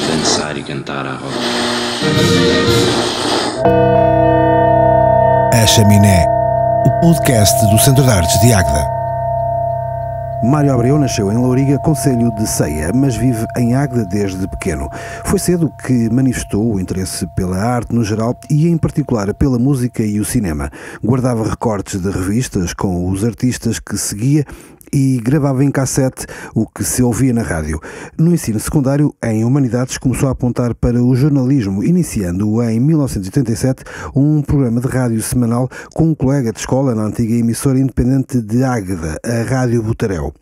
Dançar e cantar à roda. A Chaminé, o podcast do Centro de Artes de Águeda. Mário Abreu nasceu em Louriga, concelho de Ceia, mas vive em Águeda desde pequeno. Foi cedo que manifestou o interesse pela arte no geral e em particular pela música e o cinema. Guardava recortes de revistas com os artistas que seguia e gravava em cassete o que se ouvia na rádio. No ensino secundário, em Humanidades, começou a apontar para o jornalismo, iniciando em 1987 um programa de rádio semanal com um colega de escola na antiga emissora independente de Águeda, a Rádio Botarel.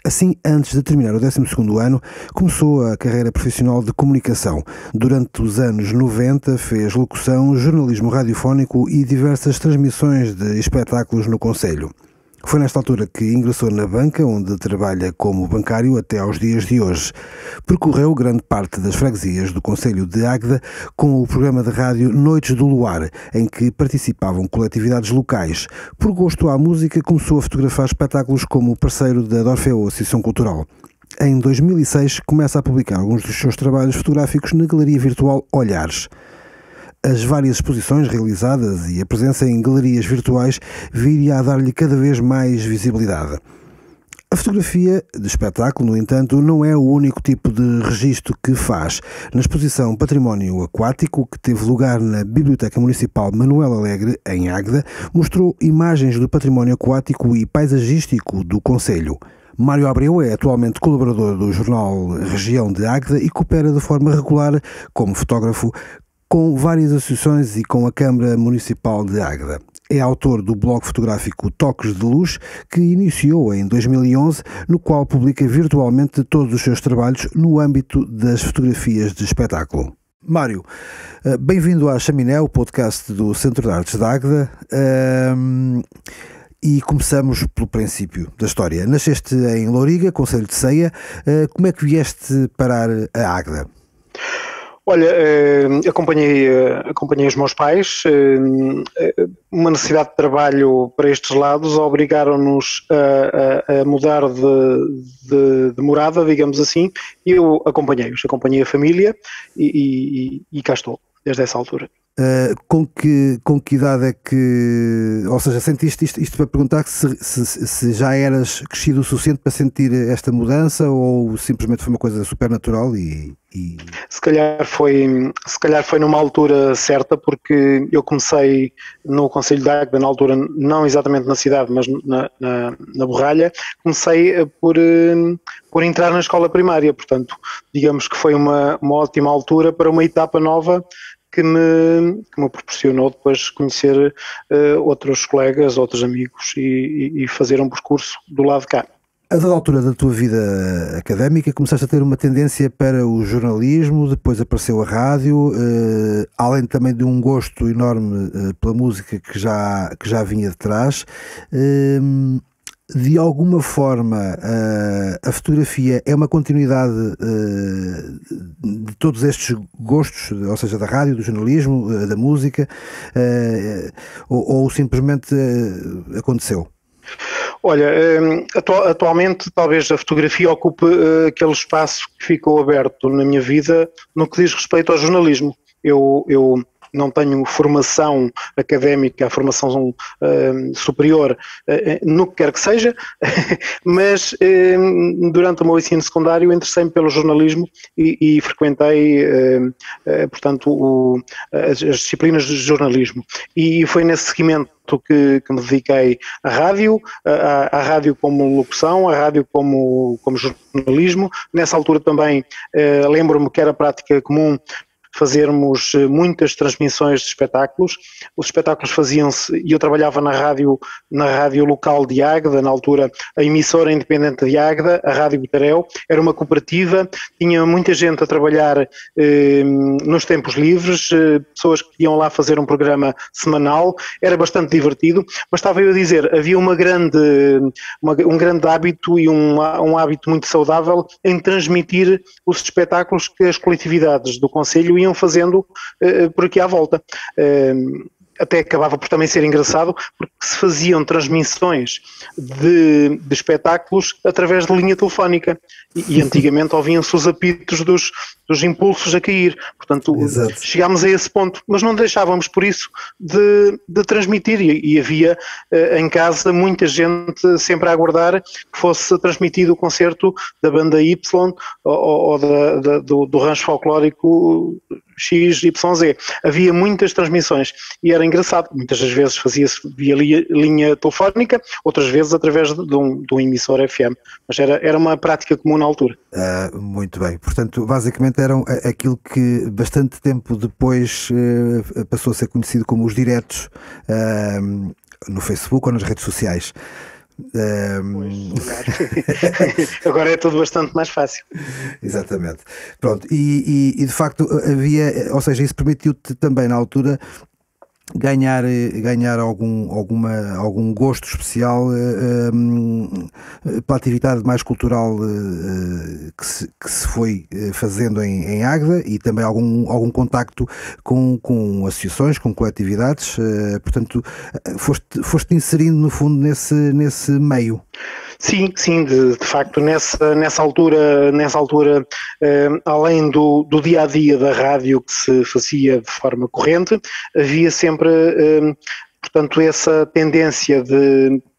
Assim, antes de terminar o 12º ano, começou a carreira profissional de comunicação. Durante os anos 90 fez locução, jornalismo radiofónico e diversas transmissões de espetáculos no concelho. Foi nesta altura que ingressou na banca, onde trabalha como bancário até aos dias de hoje. Percorreu grande parte das freguesias do concelho de Águeda com o programa de rádio Noites do Luar, em que participavam coletividades locais. Por gosto à música, começou a fotografar espetáculos como parceiro da Orfeu Associação Cultural. Em 2006, começa a publicar alguns dos seus trabalhos fotográficos na galeria virtual Olhares. As várias exposições realizadas e a presença em galerias virtuais viria a dar-lhe cada vez mais visibilidade. A fotografia de espetáculo, no entanto, não é o único tipo de registro que faz. Na exposição Património Aquático, que teve lugar na Biblioteca Municipal Manuel Alegre, em Águeda, mostrou imagens do património aquático e paisagístico do concelho. Mário Abreu é atualmente colaborador do jornal Região de Águeda e coopera de forma regular como fotógrafo com várias associações e com a Câmara Municipal de Águeda. É autor do blog fotográfico Toques de Luz, que iniciou em 2011, no qual publica virtualmente todos os seus trabalhos no âmbito das fotografias de espetáculo. Mário, bem-vindo à Chaminé, o podcast do Centro de Artes de Águeda. E começamos pelo princípio da história. Nasceste em Louriga, concelho de Ceia. Como é que vieste parar a Águeda? Olha, acompanhei os meus pais, uma necessidade de trabalho para estes lados obrigaram-nos a mudar de morada, digamos assim, e eu acompanhei a família e cá estou, desde essa altura. Com que idade é que, ou seja, sentiste isto para perguntar que se já eras crescido o suficiente para sentir esta mudança ou simplesmente foi uma coisa super natural e... Se calhar foi numa altura certa, porque eu comecei no concelho de Águeda, na altura não exatamente na cidade, mas na Borralha, comecei por entrar na escola primária, portanto, digamos que foi uma ótima altura para uma etapa nova que me proporcionou depois conhecer outros colegas, outros amigos e fazer um percurso do lado de cá. A dada altura da tua vida académica começaste a ter uma tendência para o jornalismo, depois apareceu a rádio, além também de um gosto enorme pela música que já vinha de trás. De alguma forma, a fotografia é uma continuidade de todos estes gostos, ou seja, da rádio, do jornalismo, da música, ou simplesmente aconteceu? Olha, atualmente talvez a fotografia ocupe aquele espaço que ficou aberto na minha vida no que diz respeito ao jornalismo. Eu não tenho formação académica, a formação superior no que quer que seja, mas durante o meu ensino secundário interessei-me pelo jornalismo e frequentei, portanto, as disciplinas de jornalismo. E foi nesse seguimento que me dediquei à rádio como locução, à rádio como jornalismo. Nessa altura também lembro-me que era prática comum fazermos muitas transmissões de espetáculos. Os espetáculos faziam-se, e eu trabalhava na rádio local de Águeda, na altura a emissora independente de Águeda, a Rádio Botarel, era uma cooperativa, tinha muita gente a trabalhar nos tempos livres, pessoas que iam lá fazer um programa semanal, era bastante divertido, mas estava eu a dizer, havia um grande hábito e um hábito muito saudável em transmitir os espetáculos que as coletividades do concelho iam fazendo por aqui à volta. até acabava por também ser engraçado, porque se faziam transmissões de espetáculos através de linha telefónica, e antigamente ouviam-se os apitos dos impulsos a cair, portanto chegámos a esse ponto, mas não deixávamos por isso de transmitir, e havia em casa muita gente sempre a aguardar que fosse transmitido o concerto da banda Y ou do rancho folclórico XYZ. Havia muitas transmissões e era engraçado. Muitas das vezes fazia-se via linha telefónica, outras vezes através de um emissor FM. Mas era uma prática comum na altura. Muito bem. Portanto, basicamente eram aquilo que bastante tempo depois passou a ser conhecido como os diretos no Facebook ou nas redes sociais. Agora é tudo bastante mais fácil. Exatamente. Pronto, e de facto havia, ou seja, isso permitiu-te também na altura ganhar algum gosto especial pela atividade mais cultural que se foi fazendo em Águeda, e também algum contacto com associações, com coletividades, portanto foste inserindo no fundo nesse meio. Sim, de facto, nessa altura, além do dia-a-dia da rádio que se fazia de forma corrente, havia sempre, portanto, essa tendência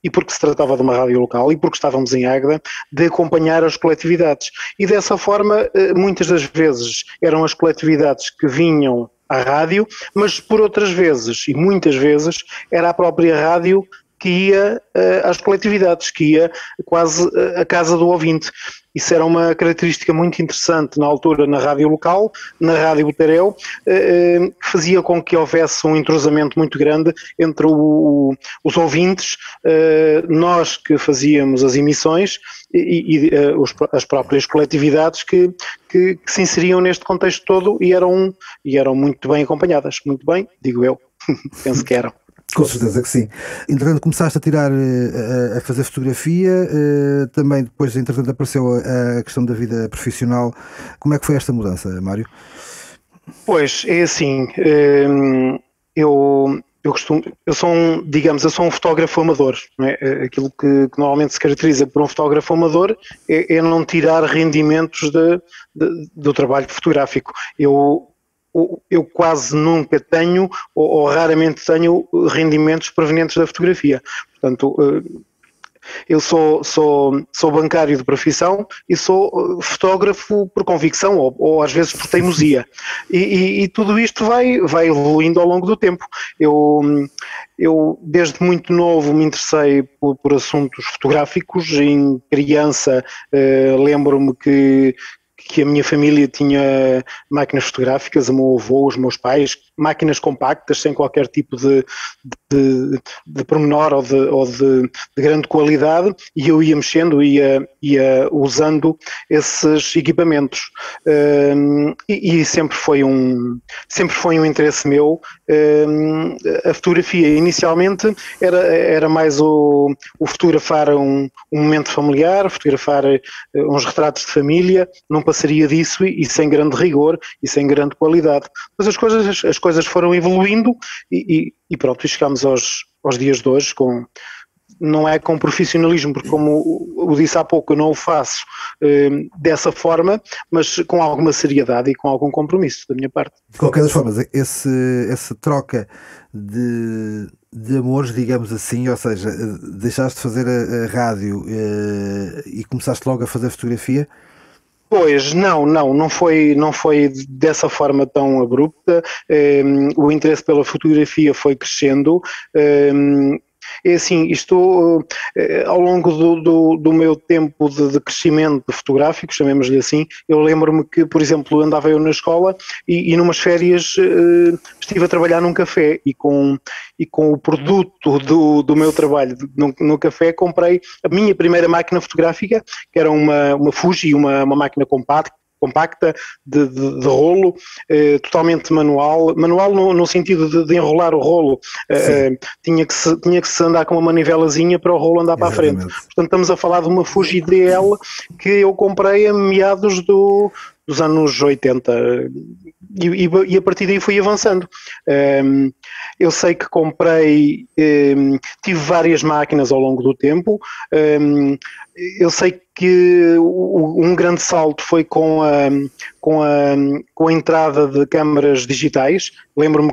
e porque se tratava de uma rádio local e porque estávamos em Águeda, de acompanhar as coletividades. E dessa forma, muitas das vezes eram as coletividades que vinham à rádio, mas por outras vezes, e muitas vezes, era a própria rádio que ia às coletividades, que ia quase à casa do ouvinte. Isso era uma característica muito interessante na altura na rádio local, na rádio Botareu, que fazia com que houvesse um entrosamento muito grande entre os ouvintes, nós que fazíamos as emissões e as próprias coletividades que se inseriam neste contexto todo e eram muito bem acompanhadas. Muito bem, digo eu, penso que eram. Com certeza que sim. Entretanto começaste a fazer fotografia, também depois entretanto apareceu a questão da vida profissional. Como é que foi esta mudança, Mário? Pois, é assim, eu sou um fotógrafo amador, não é? Aquilo que normalmente se caracteriza por um fotógrafo amador é não tirar rendimentos do trabalho fotográfico. Eu quase nunca tenho, ou raramente tenho, rendimentos provenientes da fotografia. Portanto, eu sou bancário de profissão e sou fotógrafo por convicção, ou às vezes por teimosia. E tudo isto vai evoluindo ao longo do tempo. Eu desde muito novo me interessei por assuntos fotográficos. Em criança, lembro-me que a minha família tinha máquinas fotográficas, o meu avô, os meus pais, máquinas compactas, sem qualquer tipo de pormenor ou de grande qualidade, e eu ia mexendo, ia usando esses equipamentos. E sempre foi um interesse meu. A fotografia inicialmente era mais o fotografar um momento familiar, fotografar uns retratos de família, não passaria disso e sem grande rigor e sem grande qualidade. Mas as coisas foram evoluindo e pronto, e chegámos aos dias de hoje não é com profissionalismo, porque como eu disse há pouco, eu não o faço dessa forma, mas com alguma seriedade e com algum compromisso da minha parte. De qualquer das formas, essa troca de amores, digamos assim, ou seja, deixaste de fazer a rádio e começaste logo a fazer fotografia? Pois, não foi dessa forma tão abrupta. O interesse pela fotografia foi crescendo. É assim, isto ao longo do meu tempo de crescimento fotográfico, chamemos-lhe assim, eu lembro-me que, por exemplo, andava eu na escola e numas férias estive a trabalhar num café e com o produto do meu trabalho no café comprei a minha primeira máquina fotográfica, que era uma Fuji, uma máquina compacta de rolo, totalmente manual no sentido de enrolar o rolo. Tinha que se andar com uma manivelazinha para o rolo andar para a frente. Portanto, estamos a falar de uma Fuji DL que eu comprei a meados dos anos 80 e a partir daí fui avançando. eu sei que comprei, tive várias máquinas ao longo do tempo. Eu sei que um grande salto foi com a entrada de câmaras digitais. Lembro-me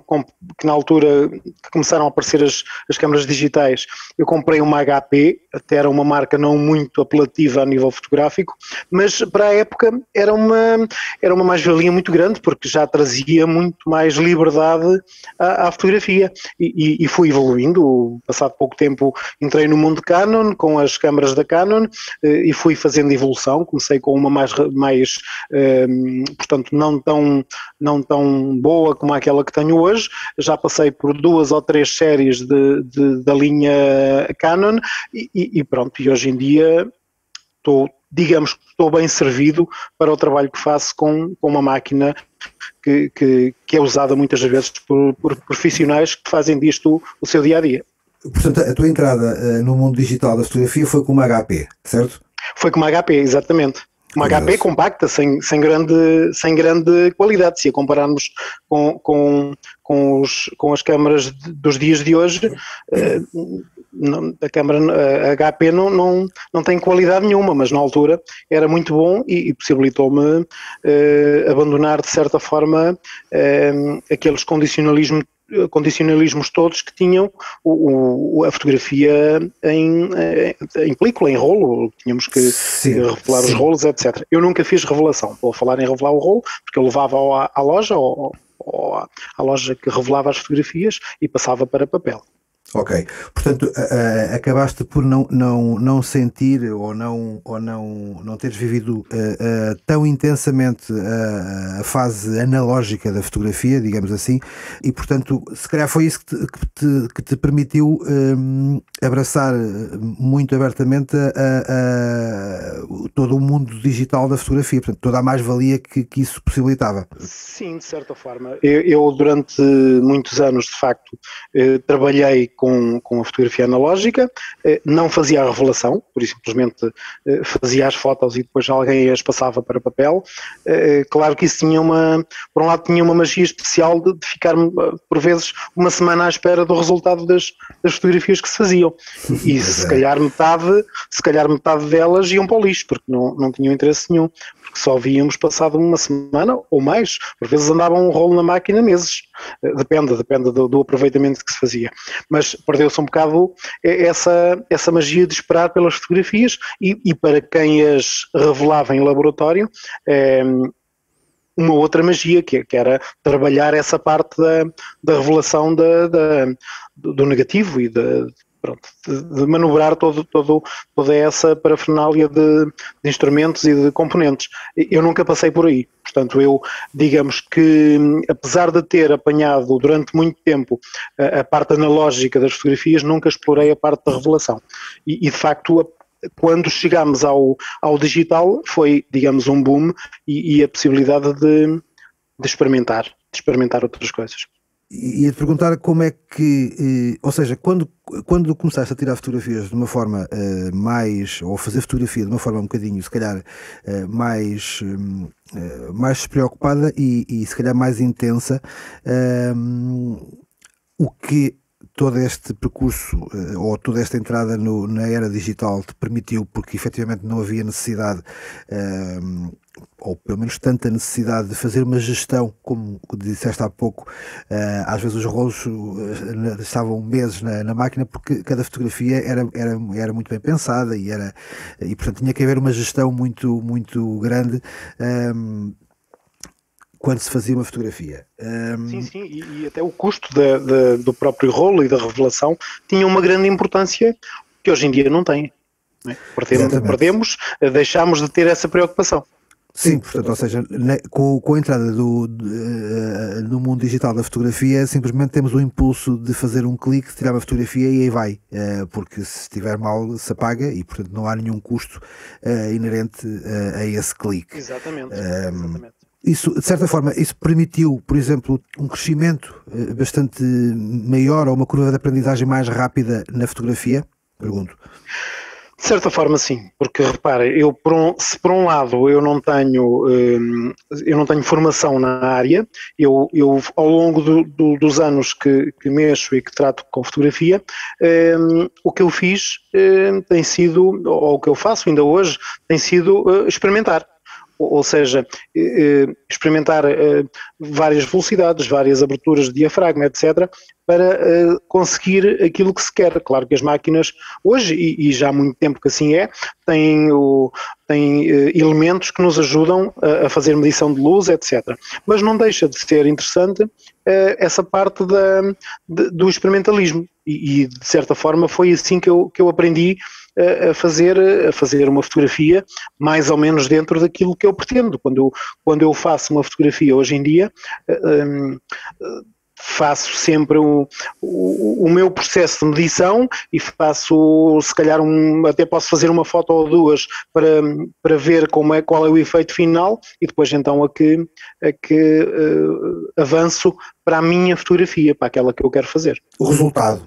que na altura que começaram a aparecer as câmaras digitais, eu comprei uma HP, até era uma marca não muito apelativa a nível fotográfico, mas para a época era uma mais-valia muito grande, porque já trazia muito mais liberdade à fotografia, e fui evoluindo. Passado pouco tempo entrei no mundo Canon, com as câmaras da Canon, e fui fazendo evolução. Comecei com uma mais portanto, não tão boa como aquela que tenho hoje. Já passei por 2 ou 3 séries da linha Canon, e pronto, e hoje em dia digamos que estou bem servido para o trabalho que faço com uma máquina que é usada muitas vezes por profissionais que fazem disto o seu dia-a-dia. Portanto, a tua entrada no mundo digital da fotografia foi com uma HP, certo? Foi com uma HP, exatamente. Uma HP compacta, sem grande qualidade. Se a compararmos com as câmaras dos dias de hoje, a câmara HP não tem qualidade nenhuma, mas na altura era muito bom e possibilitou-me abandonar de certa forma aqueles condicionalismos todos que tinham a fotografia em película, em rolo. Tínhamos que revelar os rolos, etc. Eu nunca fiz revelação. Vou falar em revelar o rolo, porque eu levava à loja, ou à loja que revelava as fotografias, e passava para papel. Ok, portanto acabaste por não sentir ou não teres vivido tão intensamente a fase analógica da fotografia, digamos assim, e portanto se calhar foi isso que te permitiu abraçar muito abertamente todo o mundo digital da fotografia, portanto toda a mais-valia que isso possibilitava. Sim, de certa forma. Eu durante muitos anos, de facto, trabalhei com a fotografia analógica, não fazia a revelação, por isso simplesmente fazia as fotos e depois alguém as passava para papel. Claro que isso por um lado tinha uma magia especial de ficar por vezes uma semana à espera do resultado das fotografias que se faziam, e se calhar metade delas iam para o lixo, porque não tinham interesse nenhum, porque só víamos passado uma semana ou mais. Por vezes andava um rolo na máquina meses, depende do aproveitamento que se fazia, mas perdeu-se um bocado essa magia de esperar pelas fotografias, e para quem as revelava em laboratório, uma outra magia que era trabalhar essa parte da revelação do negativo e de manobrar toda essa parafernália de instrumentos e de componentes. Eu nunca passei por aí. Portanto, eu, digamos que, apesar de ter apanhado durante muito tempo a parte analógica das fotografias, nunca explorei a parte da revelação. E de facto, quando chegámos ao digital, foi, digamos, um boom e a possibilidade de experimentar outras coisas. Ia-te perguntar como é que, ou seja, quando começaste a tirar fotografias de uma forma mais, ou fazer fotografia de uma forma um bocadinho, se calhar, mais despreocupada e se calhar mais intensa, o que todo este percurso ou toda esta entrada na era digital te permitiu, porque efetivamente não havia necessidade, ou pelo menos tanta necessidade de fazer uma gestão, como disseste há pouco. Às vezes os rolos estavam meses na máquina, porque cada fotografia era muito bem pensada e portanto tinha que haver uma gestão muito, muito grande quando se fazia uma fotografia. Sim, e até o custo do próprio rolo e da revelação tinha uma grande importância que hoje em dia não tem. Perdemos, deixámos de ter essa preocupação. Sim, portanto, ou seja, com a entrada no mundo digital da fotografia, simplesmente temos o impulso de fazer um clique, tirar uma fotografia e aí vai, porque se estiver mal se apaga e, portanto, não há nenhum custo inerente a esse clique. Exatamente. Isso, de certa forma, isso permitiu, por exemplo, um crescimento bastante maior ou uma curva de aprendizagem mais rápida na fotografia? Pergunto. De certa forma, sim, porque repara, se por um lado eu não tenho formação na área, eu ao longo dos anos que mexo e que trato com fotografia, o que eu fiz tem sido, ou o que eu faço ainda hoje, tem sido experimentar. Ou seja, experimentar várias velocidades, várias aberturas de diafragma, etc., para conseguir aquilo que se quer. Claro que as máquinas, hoje, e já há muito tempo que assim é, têm elementos que nos ajudam a fazer medição de luz, etc. Mas não deixa de ser interessante essa parte do experimentalismo. E, de certa forma, foi assim que eu aprendi a fazer uma fotografia mais ou menos dentro daquilo que eu pretendo. Quando eu faço uma fotografia hoje em dia, faço sempre o meu processo de medição e faço, se calhar, até posso fazer uma foto ou duas para ver qual é o efeito final e depois então a que avanço para a minha fotografia, para aquela que eu quero fazer. O resultado.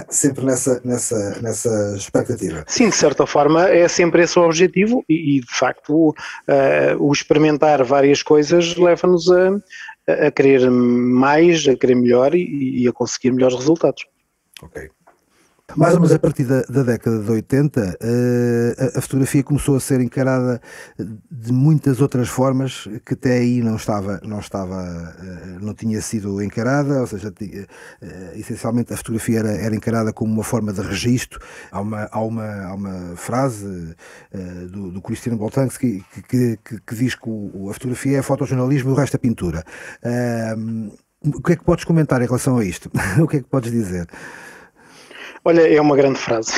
Sempre nessa expectativa. Sim, de certa forma é sempre esse o objetivo e de facto o experimentar várias coisas leva-nos a querer mais, a querer melhor e a conseguir melhores resultados. Ok. Mais ou menos a partir da década de 80, a fotografia começou a ser encarada de muitas outras formas que até aí não tinha sido encarada, ou seja, essencialmente a fotografia era encarada como uma forma de registro. Há uma frase do Cristiano Boltanski que diz que a fotografia é fotojornalismo e o resto é pintura. O que é que podes comentar em relação a isto? O que é que podes dizer? Olha, é uma grande frase.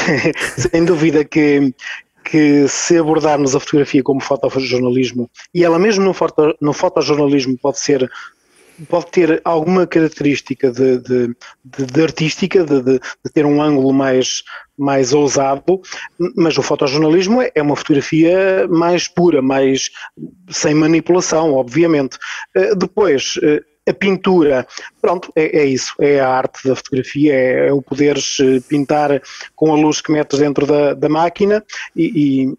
Sem dúvida que se abordarmos a fotografia como fotojornalismo, e ela mesmo no fotojornalismo pode ter alguma característica de artística, de ter um ângulo mais ousado, mas o fotojornalismo é uma fotografia mais pura, mais sem manipulação, obviamente. Depois, a pintura, pronto, é isso, é a arte da fotografia, é o poderes pintar com a luz que metes dentro da máquina e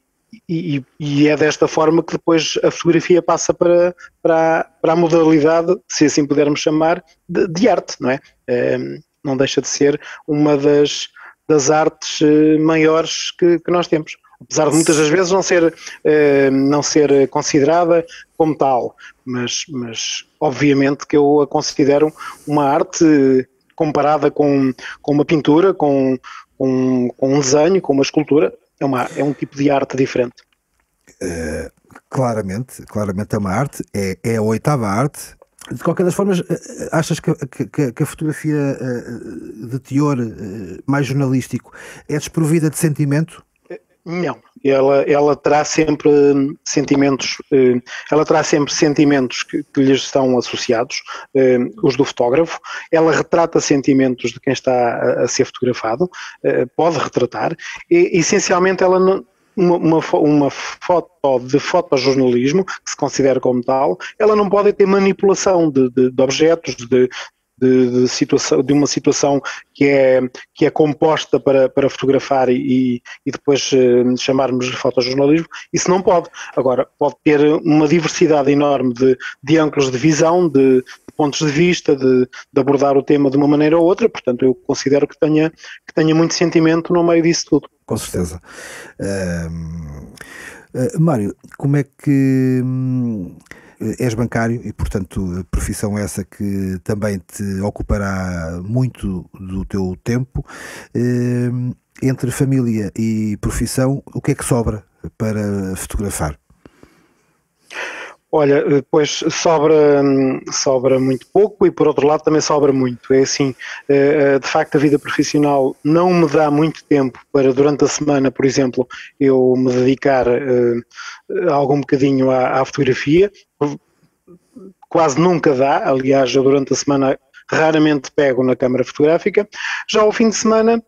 é desta forma que depois a fotografia passa para a modalidade, se assim pudermos chamar, de arte, não é? Não deixa de ser uma das artes maiores que nós temos. Apesar de muitas das vezes não ser considerada como tal, mas obviamente que eu a considero uma arte comparada com uma pintura, com um desenho, com uma escultura, é um tipo de arte diferente. Claramente é uma arte, é a oitava arte. De qualquer das formas, achas que a fotografia de teor mais jornalístico é desprovida de sentimento? Não, ela terá sempre sentimentos, que lhes estão associados, os do fotógrafo. Ela retrata sentimentos de quem está a ser fotografado, pode retratar, e essencialmente ela não. Uma foto de fotojornalismo, que se considera como tal, ela não pode ter manipulação de objetos, de uma situação que é composta para fotografar e depois chamarmos de fotojornalismo. Isso não pode. Agora, pode ter uma diversidade enorme de ângulos de visão, de pontos de vista, de abordar o tema de uma maneira ou outra, portanto eu considero que tenha muito sentimento no meio disso tudo. Com certeza. Mário, como é que és bancário e, portanto, profissão essa que também te ocupará muito do teu tempo. Entre família e profissão, o que é que sobra para fotografar? Olha, depois sobra muito pouco e por outro lado também sobra muito. É assim, de facto a vida profissional não me dá muito tempo para durante a semana, por exemplo, eu me dedicar algum bocadinho à fotografia. Quase nunca dá, aliás, eu durante a semana raramente pego na câmara fotográfica. Já ao fim de semana,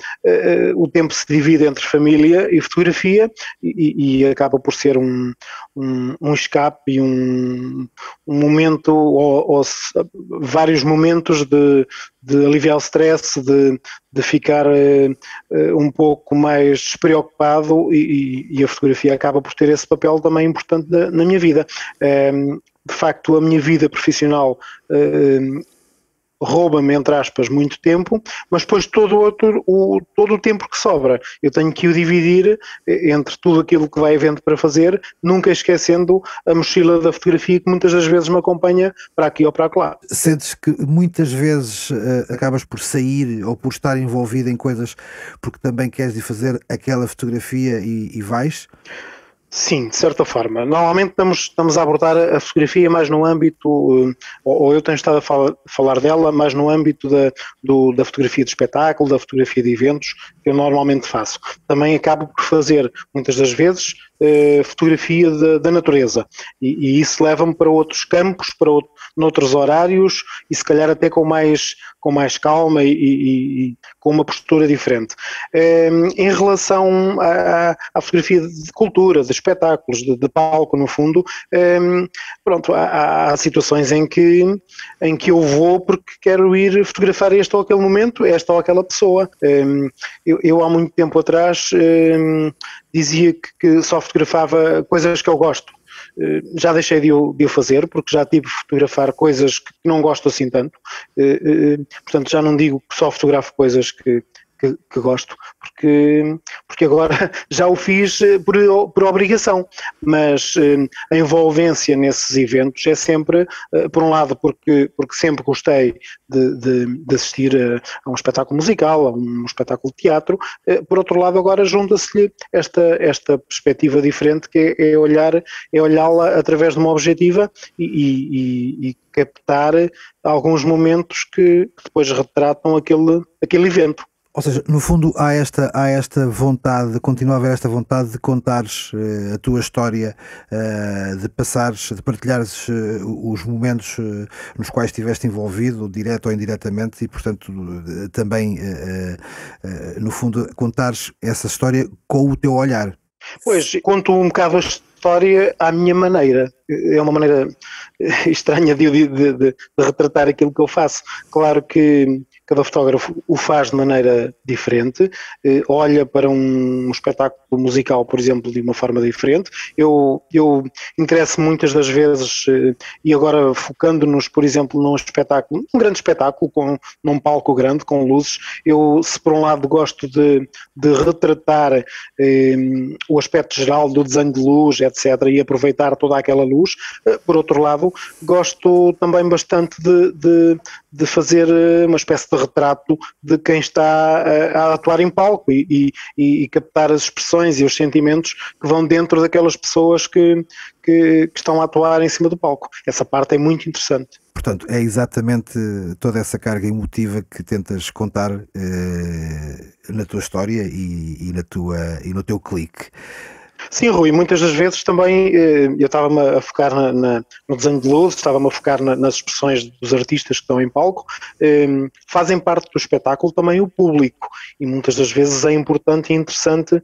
o tempo se divide entre família e fotografia e acaba por ser um escape e um momento, ou vários momentos de aliviar o stress, de ficar um pouco mais despreocupado e a fotografia acaba por ter esse papel também importante na minha vida. De facto, a minha vida profissional rouba-me, entre aspas, muito tempo, mas depois todo o tempo que sobra eu tenho que o dividir entre tudo aquilo que vai havendo para fazer, nunca esquecendo a mochila da fotografia que muitas das vezes me acompanha para aqui ou para lá. Sentes que muitas vezes acabas por sair ou por estar envolvido em coisas porque também queres ir fazer aquela fotografia e vais? Sim, de certa forma. Normalmente estamos a abordar a fotografia mais no âmbito, ou eu tenho estado a falar dela mais no âmbito da fotografia de espetáculo, da fotografia de eventos, que eu normalmente faço. Também acabo por fazer, muitas das vezes, fotografia da natureza. E isso leva-me para outros campos, noutros horários e se calhar até com mais calma e com uma postura diferente. Em relação à fotografia de cultura, de espetáculos, de palco, no fundo, pronto, há situações em que eu vou porque quero ir fotografar este ou aquele momento, esta ou aquela pessoa. Eu há muito tempo atrás dizia que só fotografava coisas que eu gosto. Já deixei de o fazer porque já tive de fotografar coisas que não gosto assim tanto, portanto já não digo que só fotografo coisas que gosto, porque agora já o fiz por obrigação, mas a envolvência nesses eventos é sempre, por um lado, porque sempre gostei de assistir a um espetáculo musical, a um espetáculo de teatro, por outro lado agora junta-se-lhe esta perspectiva diferente que é olhá-la através de uma objetiva e captar alguns momentos que depois retratam aquele evento. Ou seja, no fundo há esta vontade, continua a haver esta vontade de contares a tua história, de partilhares os momentos nos quais estiveste envolvido, direto ou indiretamente, e portanto também, no fundo, contares essa história com o teu olhar. Pois, conto um bocado a história à minha maneira. É uma maneira estranha de retratar aquilo que eu faço. Claro que cada fotógrafo o faz de maneira diferente, olha para um espetáculo musical, por exemplo, de uma forma diferente. Eu interesso muitas das vezes, e agora focando-nos, por exemplo, um grande espetáculo, num palco grande, com luzes, se por um lado gosto de retratar o aspecto geral do desenho de luz, etc., e aproveitar toda aquela luz, por outro lado, gosto também bastante de fazer uma espécie de retrato de quem está a atuar em palco e captar as expressões e os sentimentos que vão dentro daquelas pessoas que estão a atuar em cima do palco. Essa parte é muito interessante. Portanto, é exatamente toda essa carga emotiva que tentas contar na tua história e no teu clique. Sim, Rui, muitas das vezes também eu estava-me a focar no desenho de luz, estava-me a focar nas expressões dos artistas que estão em palco, fazem parte do espetáculo também o público, e muitas das vezes é importante e interessante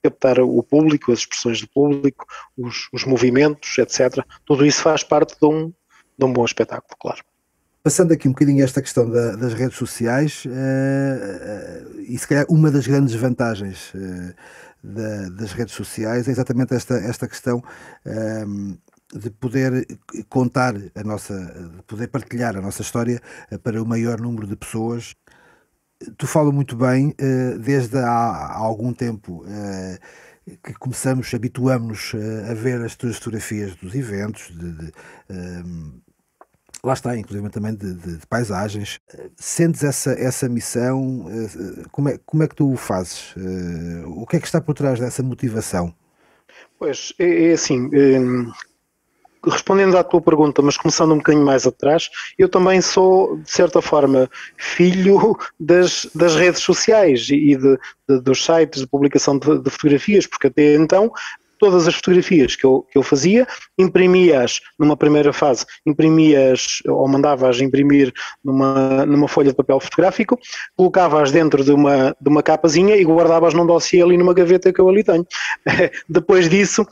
captar o público, as expressões do público, os movimentos, etc. Tudo isso faz parte de um bom espetáculo, claro. Passando aqui um bocadinho esta questão das redes sociais, e se calhar uma das grandes vantagens das redes sociais é exatamente esta questão de poder contar de poder partilhar a nossa história para o maior número de pessoas. Tu fala muito bem, desde há algum tempo que habituamos-nos a ver as tuas fotografias dos eventos, lá está, inclusive também de paisagens. Sentes essa missão? Como é que tu o fazes? O que é que está por trás dessa motivação? Pois, é assim, respondendo à tua pergunta, mas começando um bocadinho mais atrás, eu também sou, de certa forma, filho das redes sociais e dos sites de publicação de fotografias, porque até então todas as fotografias que eu fazia, imprimia-as numa primeira fase, imprimia-as ou mandava-as imprimir numa folha de papel fotográfico, colocava-as dentro de uma capazinha e guardava-as num dossiê ali numa gaveta que eu ali tenho. Depois disso,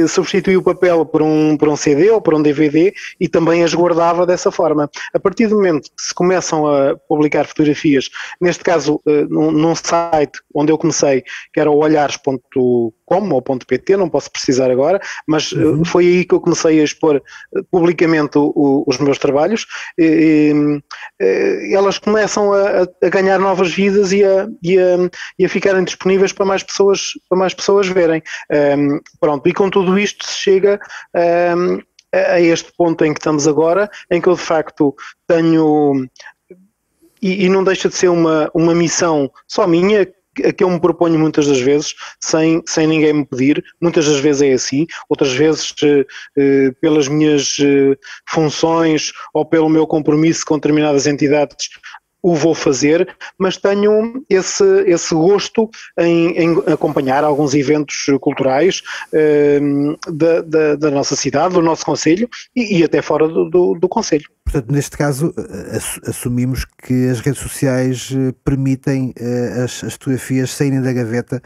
substituí o papel por um CD ou por um DVD e também as guardava dessa forma. A partir do momento que se começam a publicar fotografias, neste caso num site onde eu comecei, que era o olhares.com ou .pt, não posso precisar agora, mas foi aí que eu comecei a expor publicamente os meus trabalhos. Elas começam a ganhar novas vidas e a ficarem disponíveis para mais pessoas verem. Pronto, e com tudo isto se chega a este ponto em que estamos agora, em que eu de facto tenho, e não deixa de ser uma missão só minha, que eu me proponho muitas das vezes, sem ninguém me pedir. Muitas das vezes é assim, outras vezes pelas minhas funções ou pelo meu compromisso com determinadas entidades o vou fazer, mas tenho esse gosto em acompanhar alguns eventos culturais da nossa cidade, do nosso concelho e até fora do concelho. Portanto, neste caso, assumimos que as redes sociais permitem as fotografias saírem da gaveta,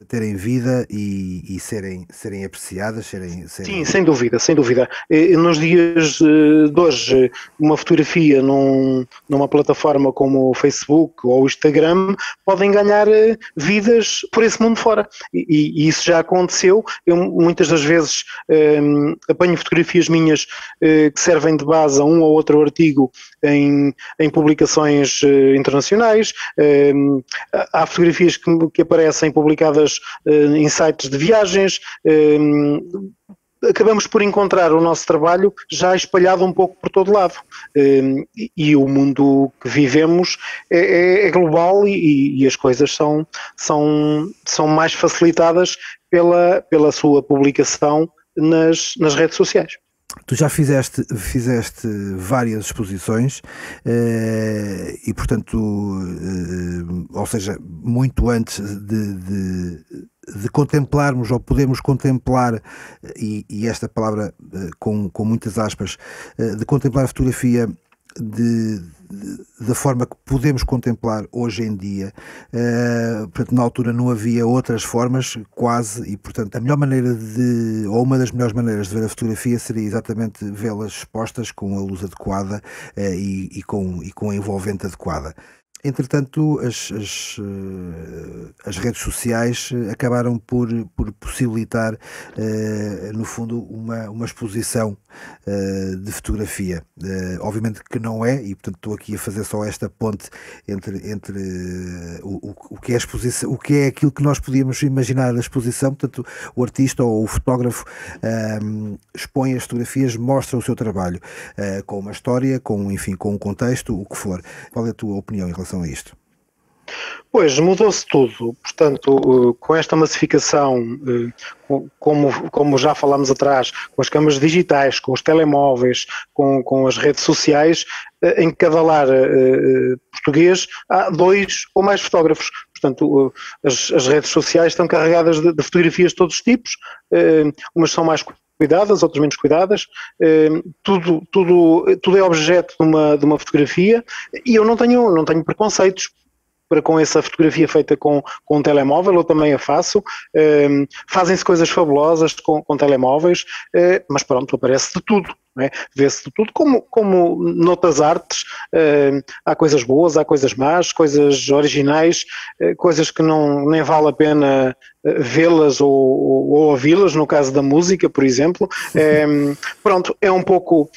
terem vida e serem apreciadas, Sim, sem dúvida, sem dúvida. Nos dias de hoje, uma fotografia numa plataforma como o Facebook ou o Instagram podem ganhar vidas por esse mundo fora. E isso já aconteceu. Eu muitas das vezes apanho fotografias minhas que servem de base a um ou outro artigo em publicações internacionais. Há fotografias que aparecem publicadas em sites de viagens. Acabamos por encontrar o nosso trabalho já espalhado um pouco por todo lado, e o mundo que vivemos é global e as coisas são mais facilitadas pela sua publicação nas redes sociais. Tu já fizeste várias exposições e, portanto, ou seja, muito antes de contemplarmos ou podemos contemplar, e esta palavra com muitas aspas, de contemplar a fotografia da forma que podemos contemplar hoje em dia. Portanto, na altura não havia outras formas quase, e portanto a melhor maneira ou uma das melhores maneiras de ver a fotografia seria exatamente vê-las expostas com a luz adequada e com a envolvente adequada. Entretanto, as redes sociais acabaram por possibilitar, no fundo, uma exposição de fotografia. Obviamente que não é, e portanto estou aqui a fazer só esta ponte entre o que é a exposição, o que é aquilo que nós podíamos imaginar da exposição. Portanto, o artista ou o fotógrafo expõe as fotografias, mostra o seu trabalho, com uma história, com um contexto, o que for. Qual é a tua opinião em relação a isto? Pois, mudou-se tudo. Portanto, com esta massificação, como já falámos atrás, com as câmaras digitais, com os telemóveis, com as redes sociais, em cada lar português há 2 ou mais fotógrafos. Portanto, as redes sociais estão carregadas de fotografias de todos os tipos, umas são mais cuidadas, outras menos cuidadas, tudo é objeto de uma fotografia, e eu não tenho preconceitos para com essa fotografia feita com um telemóvel. Eu também a faço. Fazem-se coisas fabulosas com telemóveis, mas pronto, aparece de tudo. É? Vê-se de tudo, como noutras artes, há coisas boas, há coisas más, coisas originais, coisas que nem vale a pena vê-las ou ouvi-las, no caso da música, por exemplo. Pronto, é um pouco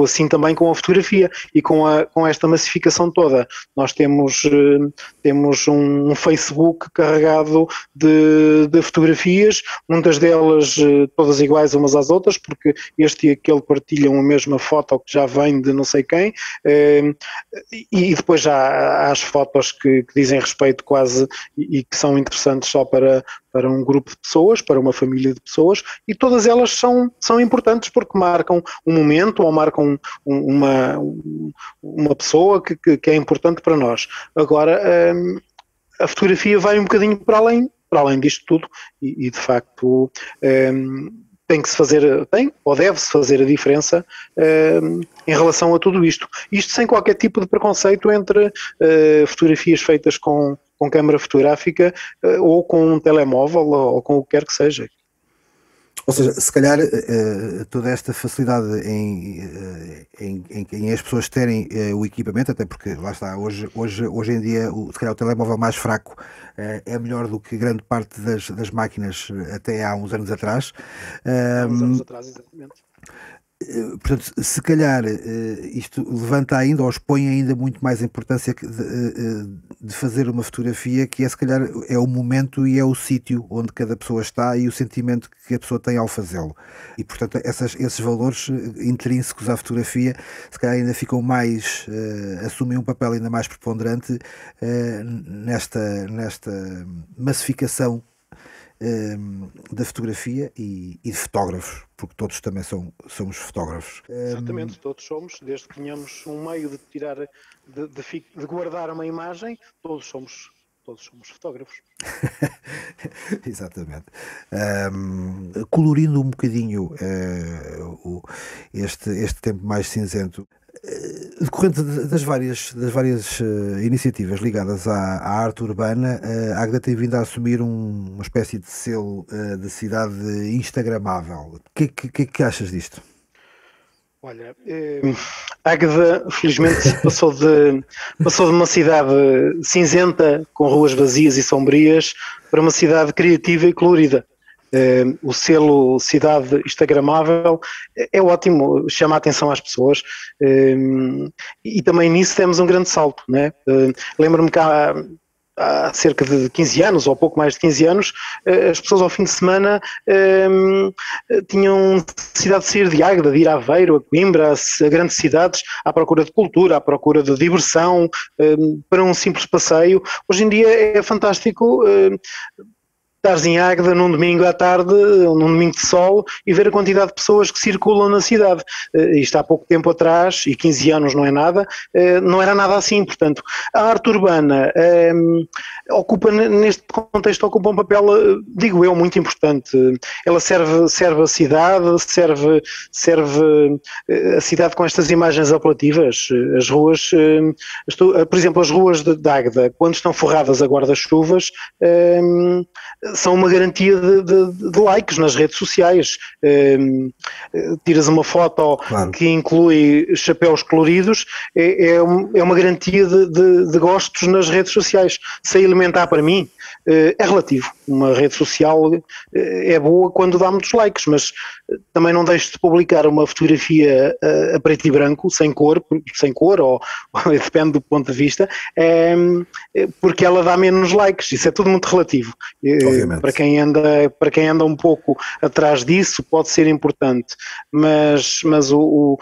assim também com a fotografia e com esta massificação toda. Nós temos um Facebook carregado de fotografias, muitas delas todas iguais umas às outras, porque este e aquele partilham a mesma foto que já vem de não sei quem, e depois já há as fotos que dizem respeito quase e que são interessantes só para um grupo de pessoas, para uma família de pessoas, e todas elas são importantes porque marcam um momento ou marcam uma pessoa que é importante para nós. Agora, a fotografia vai um bocadinho para além para além disto tudo, e de facto tem que se fazer, ou deve-se fazer a diferença em relação a tudo isto. Isto sem qualquer tipo de preconceito entre fotografias feitas com câmara fotográfica ou com um telemóvel ou com o que quer que seja. Ou seja, se calhar toda esta facilidade em as pessoas terem o equipamento, até porque lá está, hoje em dia se calhar o telemóvel mais fraco é melhor do que grande parte das máquinas até há uns anos atrás. Há uns anos atrás, exatamente. Portanto, se calhar isto levanta ainda ou expõe ainda muito mais a importância de fazer uma fotografia, que se calhar é o momento e é o sítio onde cada pessoa está e o sentimento que a pessoa tem ao fazê-lo. E, portanto, esses valores intrínsecos à fotografia se calhar ainda ficam mais, assumem um papel ainda mais preponderante nesta massificação da fotografia e de fotógrafos, porque todos também somos fotógrafos. Exatamente, todos somos, desde que tenhamos um meio de tirar, de guardar uma imagem, todos somos fotógrafos. Exatamente. Colorindo um bocadinho este tempo mais cinzento, decorrente das várias iniciativas ligadas à arte urbana, a Águeda tem vindo a assumir uma espécie de selo de cidade instagramável. O que achas disto? Olha, Águeda felizmente passou de uma cidade cinzenta com ruas vazias e sombrias para uma cidade criativa e colorida. O selo Cidade Instagramável é ótimo, chama a atenção às pessoas, e também nisso temos um grande salto, né? Lembro-me que há cerca de 15 anos, ou pouco mais de 15 anos, as pessoas ao fim de semana tinham necessidade de sair de Águeda, de ir a Aveiro, a Coimbra, a grandes cidades, à procura de cultura, à procura de diversão, para um simples passeio. Hoje em dia é fantástico estares em Águeda num domingo à tarde, num domingo de sol, e ver a quantidade de pessoas que circulam na cidade. Isto há pouco tempo atrás, e 15 anos não é nada, não era nada assim. Portanto, a arte urbana neste contexto, ocupa um papel, digo eu, muito importante. Ela serve a cidade, serve a cidade com estas imagens apelativas. As ruas, por exemplo, as ruas de Águeda, quando estão forradas a guarda-chuvas, são uma garantia de likes nas redes sociais. Tiras uma foto, claro, que inclui chapéus coloridos, é uma garantia de gostos nas redes sociais. Se a alimentar, para mim, é relativo. Uma rede social é boa quando dá muitos likes, mas também não deixo de publicar uma fotografia a preto e branco, sem cor, ou depende do ponto de vista, porque ela dá menos likes. Isso é tudo muito relativo. Para quem anda um pouco atrás disso, pode ser importante, mas o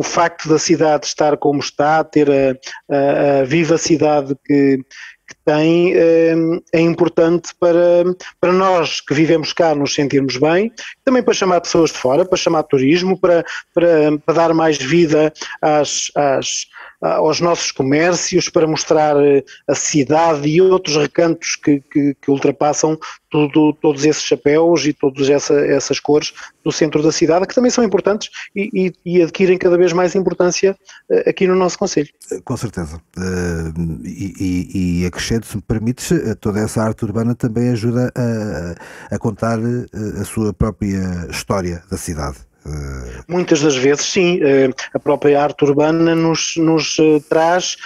facto da cidade estar como está, ter a vivacidade que tem, é importante para nós que vivemos cá nos sentirmos bem, também para chamar pessoas de fora, para chamar turismo, para dar mais vida aos nossos comércios, para mostrar a cidade e outros recantos que ultrapassam todos esses chapéus e todas essas cores do centro da cidade, que também são importantes e adquirem cada vez mais importância aqui no nosso concelho. Com certeza. E acrescento, se me permites, toda essa arte urbana também ajuda a contar a sua própria história da cidade. Muitas das vezes, sim, a própria arte urbana nos traz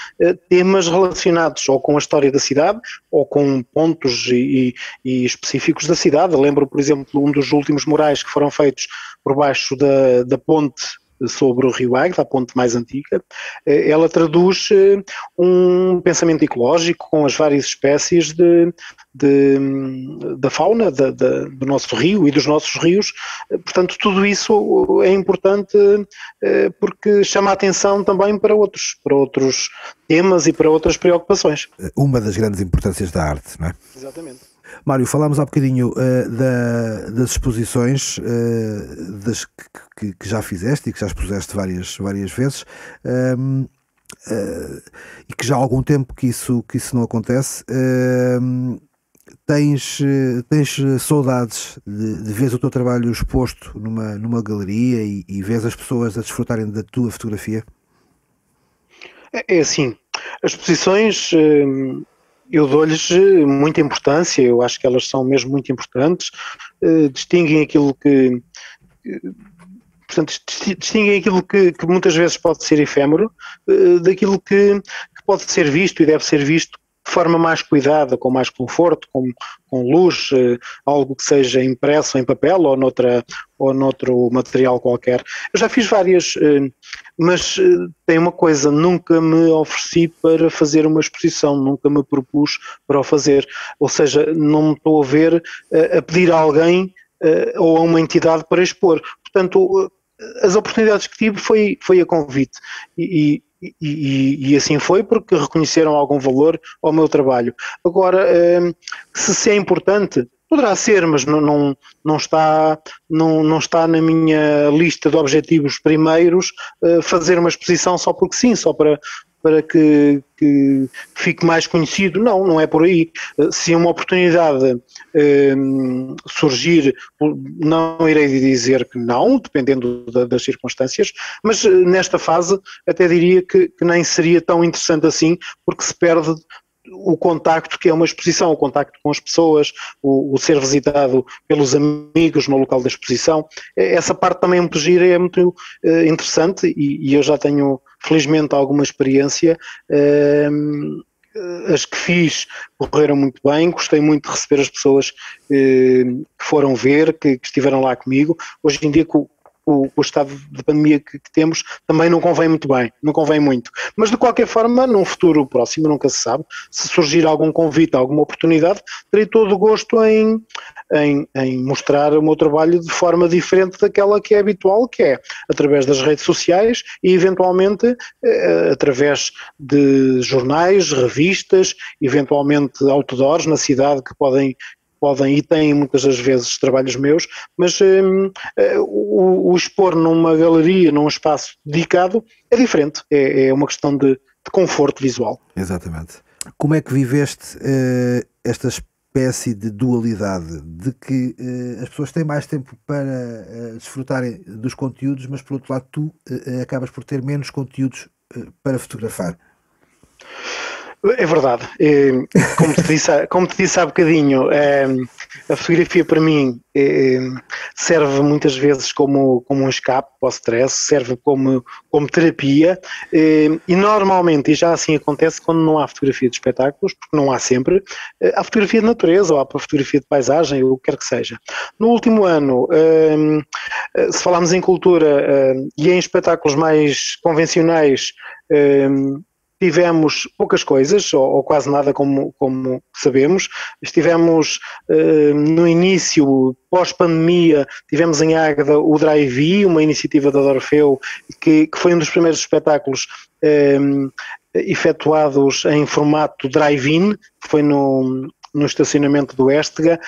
temas relacionados ou com a história da cidade ou com pontos e específicos da cidade. Lembro, por exemplo, um dos últimos murais que foram feitos por baixo da ponte sobre o Rio Águeda, a ponte mais antiga. Ela traduz um pensamento ecológico com as várias espécies da fauna do nosso rio e dos nossos rios. Portanto, tudo isso é importante porque chama a atenção também para outros temas e para outras preocupações. Uma das grandes importâncias da arte, não é? Exatamente. Mário, falámos há bocadinho das exposições que já fizeste e que já expuseste várias vezes, e que já há algum tempo que isso não acontece. tens saudades de ver o teu trabalho exposto numa galeria e vês as pessoas a desfrutarem da tua fotografia? É assim, as exposições eu dou-lhes muita importância, eu acho que elas são mesmo muito importantes, distinguem aquilo que... Portanto, distinguem aquilo que muitas vezes pode ser efêmero daquilo que pode ser visto e deve ser visto de forma mais cuidada, com mais conforto, com luz, algo que seja impresso em papel ou noutro material qualquer. Eu já fiz várias, mas tem uma coisa, nunca me ofereci para fazer uma exposição, nunca me propus para o fazer. Ou seja, não me estou a ver a pedir a alguém ou a uma entidade para expor. Portanto, as oportunidades que tive foi a convite e assim foi porque reconheceram algum valor ao meu trabalho. Agora, se é importante, poderá ser, mas não está na minha lista de objetivos primeiros fazer uma exposição só porque sim, só para que fique mais conhecido. Não é por aí. Se uma oportunidade surgir, não irei dizer que não, dependendo das circunstâncias, mas nesta fase até diria que nem seria tão interessante assim, porque se perde o contacto que é uma exposição, o contacto com as pessoas, o ser visitado pelos amigos no local da exposição. Essa parte também é muito gira, é muito interessante e eu já tenho felizmente alguma experiência. As que fiz correram muito bem, gostei muito de receber as pessoas que foram ver, que estiveram lá comigo. Hoje em dia, com o estado de pandemia que temos, também não convém muito bem, não convém muito. Mas de qualquer forma, num futuro próximo, nunca se sabe, se surgir algum convite, alguma oportunidade, terei todo o gosto em mostrar o meu trabalho de forma diferente daquela que é habitual, que é através das redes sociais e eventualmente através de jornais, revistas, eventualmente outdoors na cidade que podem e têm muitas das vezes trabalhos meus, mas o expor numa galeria, num espaço dedicado, é diferente, é uma questão de conforto visual. Exatamente. Como é que viveste esta espécie de dualidade, de que as pessoas têm mais tempo para desfrutarem dos conteúdos, mas por outro lado tu acabas por ter menos conteúdos para fotografar? É verdade. Como te disse há bocadinho, a fotografia para mim serve muitas vezes como um escape para o stress, serve como terapia e normalmente, e já assim acontece quando não há fotografia de espetáculos, porque não há sempre, há fotografia de natureza ou há fotografia de paisagem, ou o que quer que seja. No último ano, se falarmos em cultura e em espetáculos mais convencionais, tivemos poucas coisas, ou quase nada como sabemos. Estivemos no início, pós-pandemia, tivemos em Águeda o Drive-In, uma iniciativa da Dorfeu, que foi um dos primeiros espetáculos efetuados em formato Drive-In, que foi no estacionamento do Estega,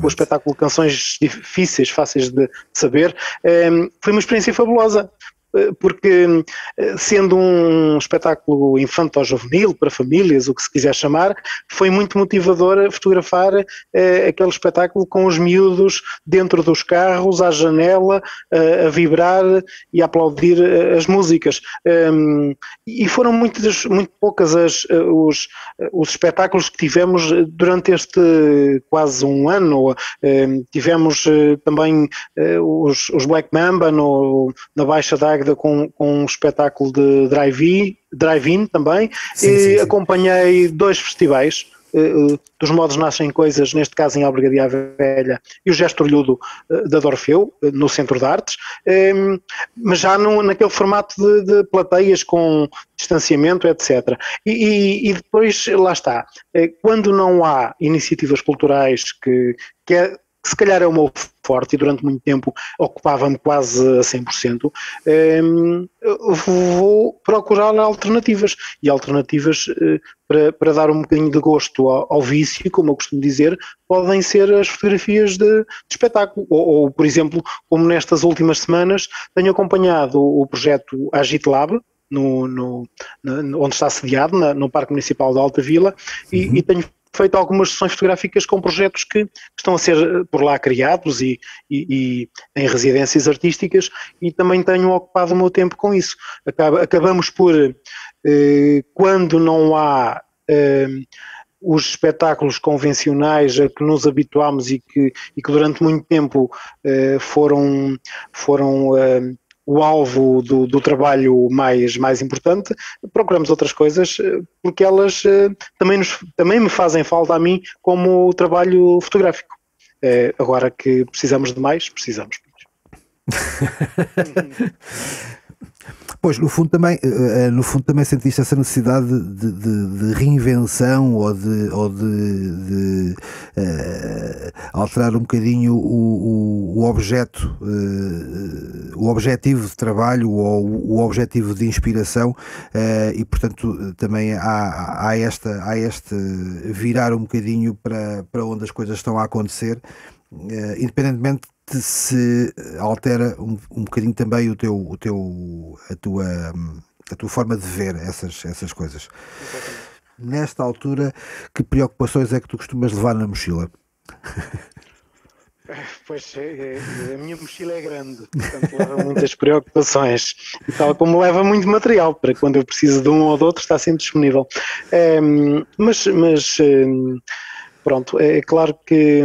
o espetáculo de canções difíceis, fáceis de saber. Foi uma experiência fabulosa, porque sendo um espetáculo infanto-juvenil, para famílias, o que se quiser chamar, foi muito motivador fotografar aquele espetáculo com os miúdos dentro dos carros, à janela, a vibrar e a aplaudir as músicas. E foram muito poucas os espetáculos que tivemos durante este quase um ano. Tivemos também os Black Mamba na Baixa d'Águeda, com um espetáculo de drive-in também. Sim. Acompanhei 2 festivais, dos Modos Nascem Coisas, neste caso em Albergaria Velha, e o Gesto Orlhudo da Dorfeu, no Centro de Artes, mas já naquele formato de plateias com distanciamento, etc. E depois, lá está, quando não há iniciativas culturais que se calhar é o meu forte e durante muito tempo ocupava-me quase a 100%, vou procurar alternativas, e alternativas para dar um bocadinho de gosto ao vício, como eu costumo dizer, podem ser as fotografias de espetáculo, ou por exemplo, como nestas últimas semanas, tenho acompanhado o projeto Agite Lab, onde está sediado, no Parque Municipal de Alta Vila, e tenho feito algumas sessões fotográficas com projetos que estão a ser por lá criados e em residências artísticas, e também tenho ocupado o meu tempo com isso. Acabamos por, quando não há os espetáculos convencionais a que nos habituámos e que durante muito tempo foram o alvo do trabalho mais importante, procuramos outras coisas, porque elas também me fazem falta a mim como trabalho fotográfico. Agora que precisamos de mais, precisamos. Pois, no fundo também sentiste essa necessidade de reinvenção ou de alterar um bocadinho o objeto, o objetivo de trabalho ou o objetivo de inspiração, e portanto também há este virar um bocadinho para onde as coisas estão a acontecer, independentemente de se altera um bocadinho também a tua forma de ver essas coisas. Exatamente. Nesta altura, que preocupações é que tu costumas levar na mochila? Pois, a minha mochila é grande, portanto leva muitas preocupações, e tal como leva muito material, para quando eu preciso de um ou de outro está sempre disponível. Mas pronto, é claro que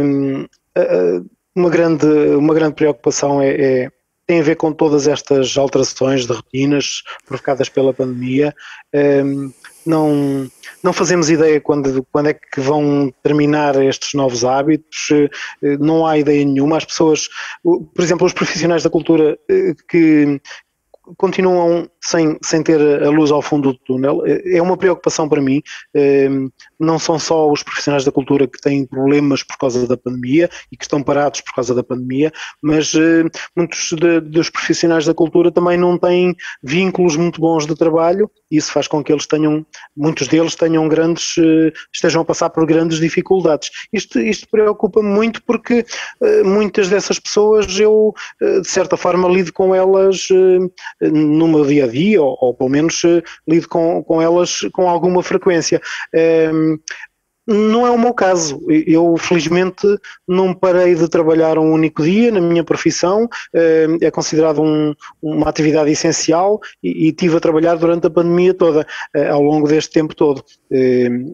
uma grande preocupação tem a ver com todas estas alterações de rotinas provocadas pela pandemia. Não fazemos ideia quando é que vão terminar estes novos hábitos, não há ideia nenhuma. As pessoas, por exemplo, os profissionais da cultura que continuam sem ter a luz ao fundo do túnel, é uma preocupação para mim. Não são só os profissionais da cultura que têm problemas por causa da pandemia e que estão parados por causa da pandemia, mas muitos dos profissionais da cultura também não têm vínculos muito bons de trabalho, e isso faz com que muitos deles estejam a passar por grandes dificuldades. Isto preocupa-me muito, porque muitas dessas pessoas eu, de certa forma, lido com elas no meu dia a dia, ou pelo menos lido com elas com alguma frequência. Não é o meu caso. Eu, felizmente, não parei de trabalhar um único dia na minha profissão. É considerado uma atividade essencial, e estive a trabalhar durante a pandemia toda, ao longo deste tempo todo.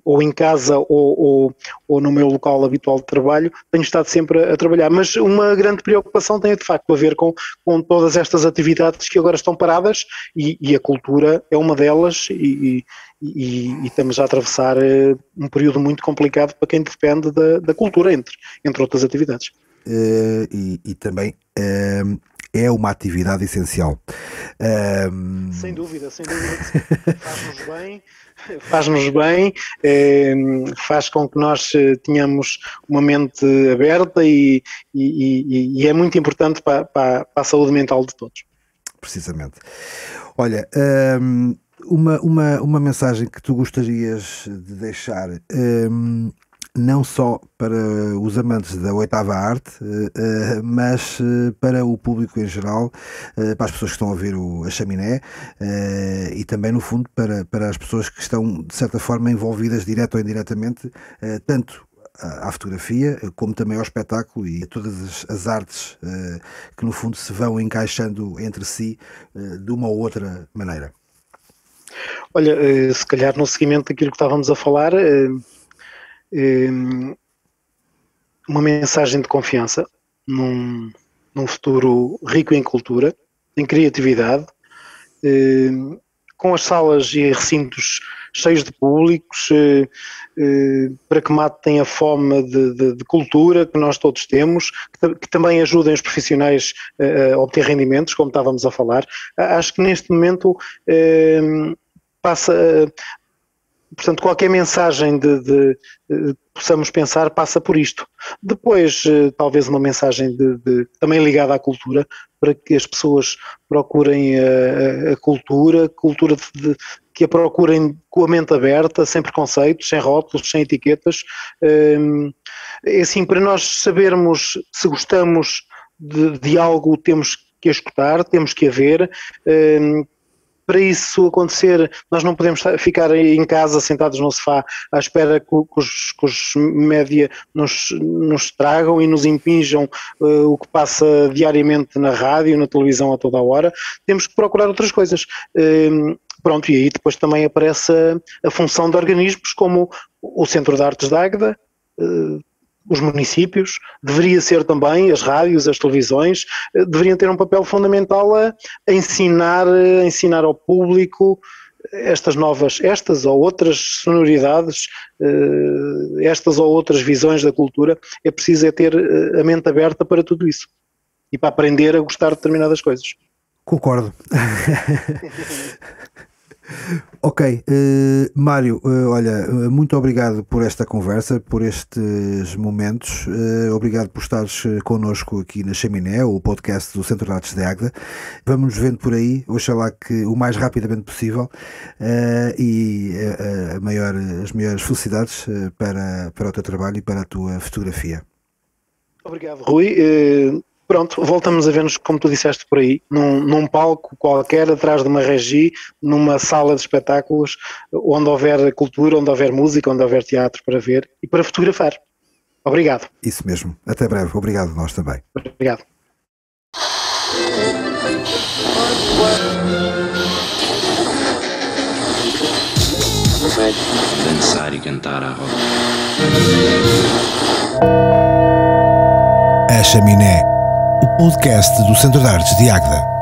Ou em casa ou no meu local habitual de trabalho, tenho estado sempre a trabalhar. Mas uma grande preocupação tem de facto a ver com todas estas atividades que agora estão paradas, e a cultura é uma delas, e estamos a atravessar um período muito complicado para quem depende da cultura, entre outras atividades. E também é uma atividade essencial. Sem dúvida. Faz-nos bem, faz com que nós tenhamos uma mente aberta, e é muito importante para a saúde mental de todos. Precisamente. Olha, uma mensagem que tu gostarias de deixar, não só para os amantes da oitava arte, mas para o público em geral, para as pessoas que estão a ouvir a Chaminé, e também, no fundo, para as pessoas que estão, de certa forma, envolvidas direto ou indiretamente, tanto à fotografia, como também ao espetáculo e a todas as artes que, no fundo, se vão encaixando entre si de uma ou outra maneira. Olha, se calhar no seguimento daquilo que estávamos a falar, uma mensagem de confiança num futuro rico em cultura, em criatividade, com as salas e recintos cheios de públicos, para que matem a fome de cultura que nós todos temos, que também ajudem os profissionais a obter rendimentos, como estávamos a falar. Acho que neste momento portanto, qualquer mensagem de possamos pensar passa por isto. Depois, talvez uma mensagem também ligada à cultura, para que as pessoas procurem a cultura que a procurem com a mente aberta, sem preconceitos, sem rótulos, sem etiquetas. É assim, para nós sabermos se gostamos de algo, temos que a escutar, temos que a ver, para isso acontecer, nós não podemos ficar em casa sentados no sofá à espera que os média nos tragam e nos impinjam o que passa diariamente na rádio, na televisão a toda a hora. Temos que procurar outras coisas. Pronto, e aí depois também aparece a função de organismos como o Centro de Artes de Águeda, os municípios, deveria ser também as rádios, as televisões, deveriam ter um papel fundamental a ensinar ao público estas ou outras sonoridades, estas ou outras visões da cultura. É preciso ter a mente aberta para tudo isso e para aprender a gostar de determinadas coisas. Concordo. Ok, Mário, olha, muito obrigado por esta conversa, por estes momentos, obrigado por estares connosco aqui na Chaminé, o podcast do Centro de Artes de Águeda. Vamos nos vendo por aí, oxalá que o mais rapidamente possível, e as maiores felicidades para o teu trabalho e para a tua fotografia. Obrigado, Rui. Pronto, voltamos a ver-nos, como tu disseste por aí, num palco qualquer, atrás de uma regi, numa sala de espetáculos, onde houver cultura, onde houver música, onde houver teatro para ver e para fotografar. Obrigado. Isso mesmo. Até breve. Obrigado, nós também. Obrigado. Dançar e cantar à roda. A Chaminé, o podcast do Centro de Artes de Águeda.